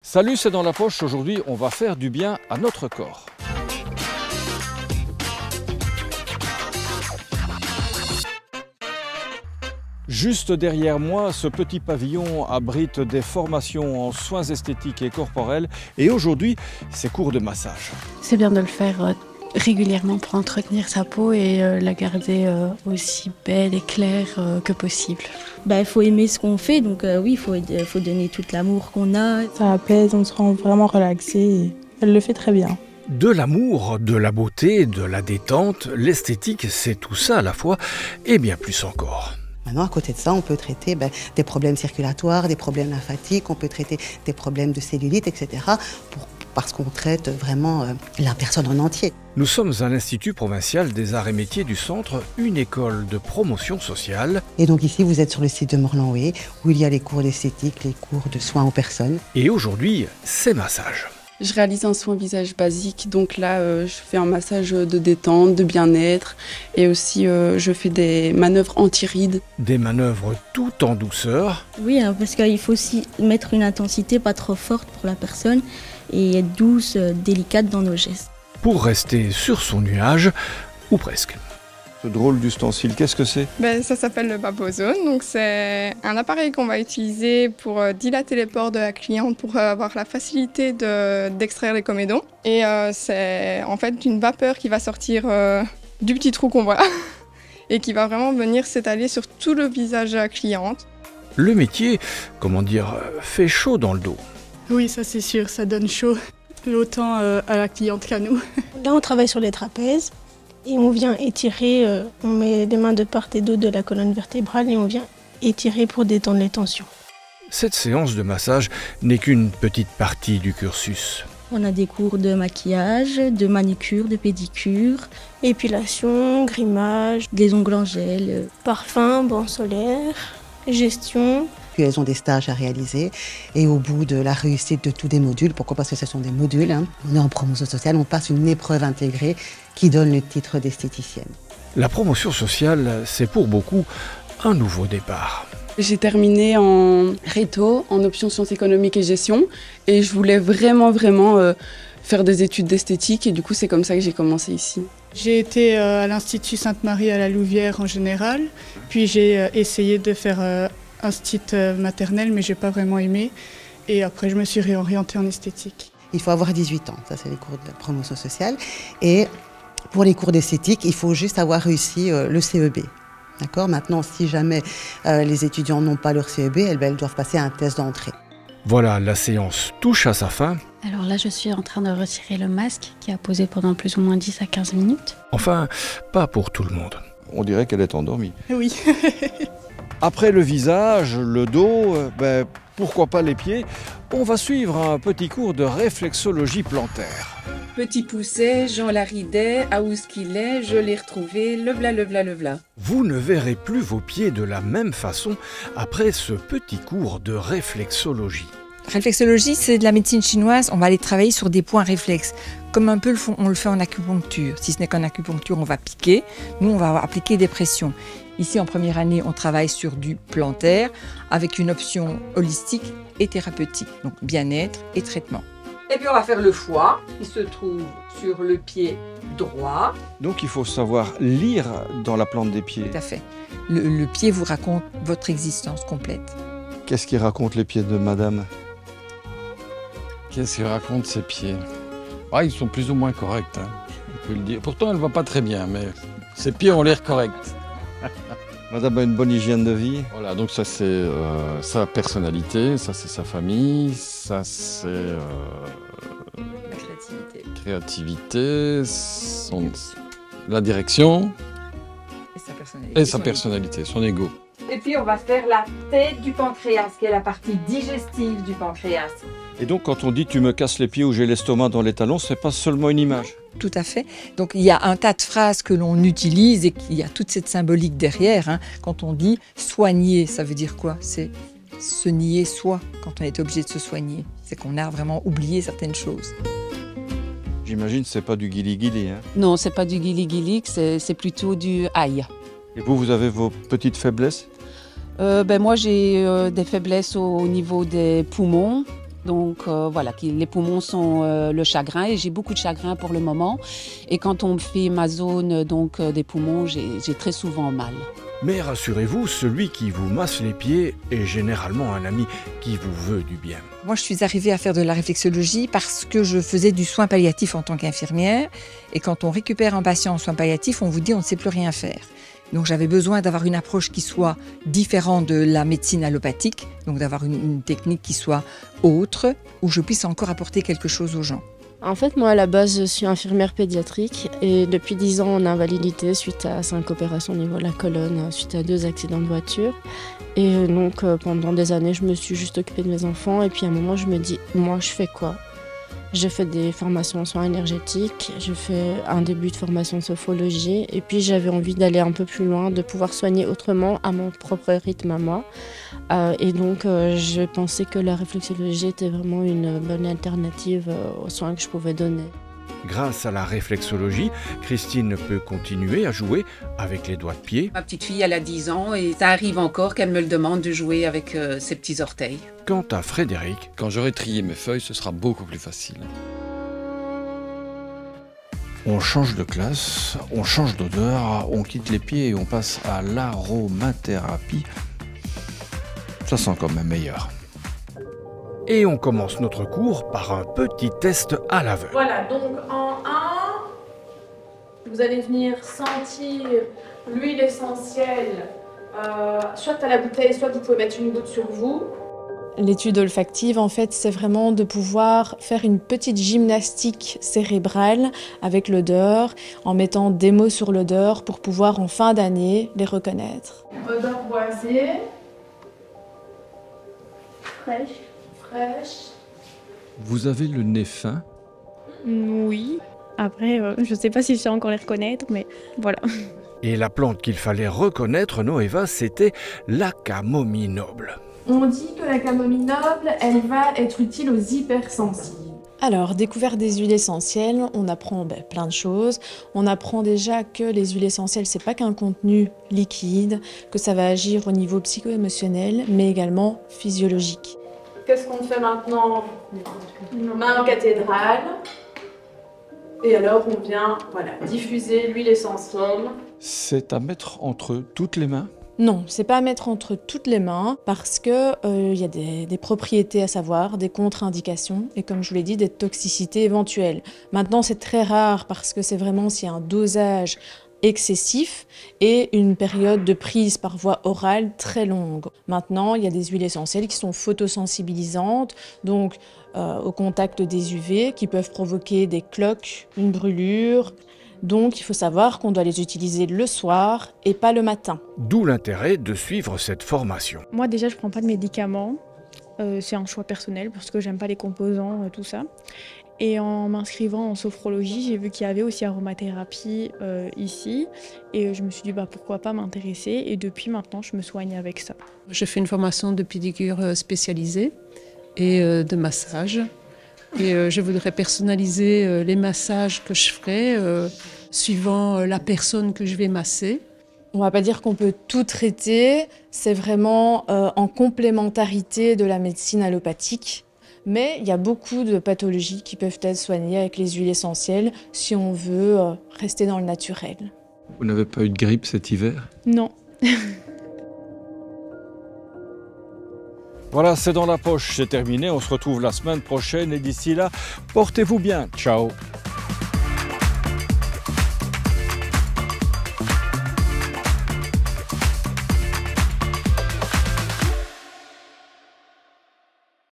Salut, c'est dans la poche. Aujourd'hui, on va faire du bien à notre corps. Juste derrière moi, ce petit pavillon abrite des formations en soins esthétiques et corporels. Et aujourd'hui, c'est cours de massage. C'est bien de le faire régulièrement pour entretenir sa peau et la garder aussi belle et claire que possible. Il faut aimer ce qu'on fait, donc oui, il faut donner tout l'amour qu'on a. Ça apaise, on se rend vraiment relaxé et elle le fait très bien. De l'amour, de la beauté, de la détente, l'esthétique, c'est tout ça à la fois et bien plus encore. Maintenant, à côté de ça, on peut traiter des problèmes circulatoires, des problèmes lymphatiques, on peut traiter des problèmes de cellulite, etc. Parce qu'on traite vraiment la personne en entier. Nous sommes à l'Institut provincial des arts et métiers du centre, une école de promotion sociale. Et donc ici, vous êtes sur le site de Morlanway, où il y a les cours d'esthétique, les cours de soins aux personnes. Et aujourd'hui, c'est massage. Je réalise un soin visage basique, donc là je fais un massage de détente, de bien-être et aussi je fais des manœuvres anti-rides. Des manœuvres tout en douceur. Oui, parce qu'il faut aussi mettre une intensité pas trop forte pour la personne et être douce, délicate dans nos gestes. Pour rester sur son nuage, ou presque. Ce drôle d'ustensile, qu'est-ce que c'est ? Ça s'appelle le Babozone, donc c'est un appareil qu'on va utiliser pour dilater les pores de la cliente pour avoir la facilité d'extraire les comédons. Et c'est en fait une vapeur qui va sortir du petit trou qu'on voit et qui va vraiment venir s'étaler sur tout le visage de la cliente. Le métier, fait chaud dans le dos. Oui, ça c'est sûr, ça donne chaud, autant à la cliente qu'à nous. Là, on travaille sur les trapèzes. Et on vient étirer, on met les mains de part et d'autre de la colonne vertébrale et on vient étirer pour détendre les tensions. Cette séance de massage n'est qu'une petite partie du cursus. On a des cours de maquillage, de manicure, de pédicure, Épilation, grimage, des ongles en gel, parfum, banc solaire, gestion. Puis elles ont des stages à réaliser et au bout de la réussite de tous des modules, pourquoi? Parce que ce sont des modules, on est en promotion sociale, on passe une épreuve intégrée qui donne le titre d'esthéticienne. La promotion sociale, c'est pour beaucoup un nouveau départ. J'ai terminé en réto, en option sciences économiques et gestion et je voulais vraiment faire des études d'esthétique et du coup c'est comme ça que j'ai commencé ici. J'ai été à l'Institut Sainte-Marie à la Louvière en général, puis j'ai essayé de faire un site maternel mais j'ai pas vraiment aimé et après je me suis réorientée en esthétique. Il faut avoir 18 ans, ça c'est les cours de la promotion sociale et pour les cours d'esthétique, il faut juste avoir réussi le CEB. D'accord ? Maintenant, si jamais les étudiants n'ont pas leur CEB, elles doivent passer un test d'entrée. Voilà, la séance touche à sa fin. Alors là, je suis en train de retirer le masque qui a posé pendant plus ou moins 10 à 15 minutes. Enfin, pas pour tout le monde. On dirait qu'elle est endormie. Oui. Après le visage, le dos, pourquoi pas les pieds, on va suivre un petit cours de réflexologie plantaire. Petit pousset, Jean Laridais, à où ce qu'il est, je l'ai retrouvé, le v'là. Vous ne verrez plus vos pieds de la même façon après ce petit cours de réflexologie. Réflexologie, c'est de la médecine chinoise, on va aller travailler sur des points réflexes, comme un peu on le fait en acupuncture. Si ce n'est qu'en acupuncture, on va piquer, nous on va appliquer des pressions. Ici en première année, on travaille sur du plantaire avec une option holistique et thérapeutique, donc bien-être et traitement. Et puis on va faire le foie, qui se trouve sur le pied droit. Donc il faut savoir lire dans la plante des pieds. Tout à fait. Le pied vous raconte votre existence complète. Qu'est-ce qui raconte les pieds de madame ? Qu'est-ce qu'il raconte ses pieds? Ils sont plus ou moins corrects, on peut le dire. Pourtant, elle ne va pas très bien, mais ses pieds ont l'air corrects. Madame a une bonne hygiène de vie. Voilà, donc ça c'est sa personnalité, ça c'est sa famille, ça c'est La créativité, la direction et sa personnalité, son ego. Et puis on va faire la tête du pancréas, qui est la partie digestive du pancréas. Et donc quand on dit tu me casses les pieds ou j'ai l'estomac dans les talons, c'est pas seulement une image. Tout à fait. Donc il y a un tas de phrases que l'on utilise et qu'il y a toute cette symbolique derrière. Quand on dit soigner, ça veut dire quoi? C'est se nier soi quand on est obligé de se soigner. C'est qu'on a vraiment oublié certaines choses. J'imagine que c'est pas du guili-guili. Non, c'est pas du guili-guili, c'est plutôt du aïe. Et vous avez vos petites faiblesses? Moi j'ai des faiblesses au niveau des poumons Donc voilà, les poumons sont le chagrin et j'ai beaucoup de chagrin pour le moment. Et quand on me fait ma zone donc, des poumons, j'ai très souvent mal. Mais rassurez-vous, celui qui vous masse les pieds est généralement un ami qui vous veut du bien. Moi, je suis arrivée à faire de la réflexologie parce que je faisais du soin palliatif en tant qu'infirmière. Et quand on récupère un patient en soins palliatifs, on vous dit on ne sait plus rien faire. Donc j'avais besoin d'avoir une approche qui soit différente de la médecine allopathique, donc d'avoir une technique qui soit autre, où je puisse encore apporter quelque chose aux gens. En fait, moi, à la base, je suis infirmière pédiatrique et depuis 10 ans en invalidité suite à 5 opérations au niveau de la colonne, suite à 2 accidents de voiture. Et donc, pendant des années, je me suis juste occupée de mes enfants. Et puis, à un moment, je me dis, moi, je fais quoi ? J'ai fait des formations en soins énergétiques, j'ai fait un début de formation de sophrologie. Et puis, j'avais envie d'aller un peu plus loin, de pouvoir soigner autrement, à mon propre rythme à moi. Et donc, je pensais que la réflexologie était vraiment une bonne alternative aux soins que je pouvais donner. Grâce à la réflexologie, Christine peut continuer à jouer avec les doigts de pied. Ma petite fille, elle a 10 ans et ça arrive encore qu'elle me le demande de jouer avec ses petits orteils. Quant à Frédéric, quand j'aurai trié mes feuilles, ce sera beaucoup plus facile. On change de classe, on change d'odeur, on quitte les pieds et on passe à l'aromathérapie. Ça sent quand même meilleur. Et on commence notre cours par un petit test à l'aveugle. Voilà, donc en 1, vous allez venir sentir l'huile essentielle, soit à la bouteille, soit vous pouvez mettre une goutte sur vous. L'étude olfactive, en fait, c'est vraiment de pouvoir faire une petite gymnastique cérébrale avec l'odeur, en mettant des mots sur l'odeur pour pouvoir, en fin d'année, les reconnaître. Odeur boisée. Fraîche. Fraîche. Vous avez le nez fin? Oui. Après, je ne sais pas si je sais encore les reconnaître, mais voilà. Et la plante qu'il fallait reconnaître, Noéva, c'était la camomille noble. On dit que la camomille noble, elle va être utile aux hypersensibles. Alors, découverte des huiles essentielles, on apprend plein de choses. On apprend déjà que les huiles essentielles, c'est pas qu'un contenu liquide, que ça va agir au niveau psycho-émotionnel, mais également physiologique. Qu'est-ce qu'on fait maintenant? Main en cathédrale. Et alors, on vient diffuser l'huile essentielle. C'est à mettre entre toutes les mains? Non, c'est pas à mettre entre toutes les mains parce que y a des propriétés à savoir, des contre-indications et comme je vous l'ai dit, des toxicités éventuelles. Maintenant, c'est très rare parce que c'est vraiment s'il y a un dosage excessif et une période de prise par voie orale très longue. Maintenant, il y a des huiles essentielles qui sont photosensibilisantes, donc au contact des UV, qui peuvent provoquer des cloques, une brûlure. Donc, il faut savoir qu'on doit les utiliser le soir et pas le matin. D'où l'intérêt de suivre cette formation. Moi, déjà, je ne prends pas de médicaments. C'est un choix personnel parce que j'aime pas les composants, tout ça. Et en m'inscrivant en sophrologie, j'ai vu qu'il y avait aussi aromathérapie ici. Et je me suis dit, pourquoi pas m'intéresser. Et depuis maintenant, je me soigne avec ça. Je fais une formation de pédicure spécialisée et de massage. Et je voudrais personnaliser les massages que je ferai suivant la personne que je vais masser. On ne va pas dire qu'on peut tout traiter, c'est vraiment en complémentarité de la médecine allopathique. Mais il y a beaucoup de pathologies qui peuvent être soignées avec les huiles essentielles si on veut rester dans le naturel. Vous n'avez pas eu de grippe cet hiver? Non. Voilà, c'est dans la poche, c'est terminé. On se retrouve la semaine prochaine et d'ici là, portez-vous bien. Ciao.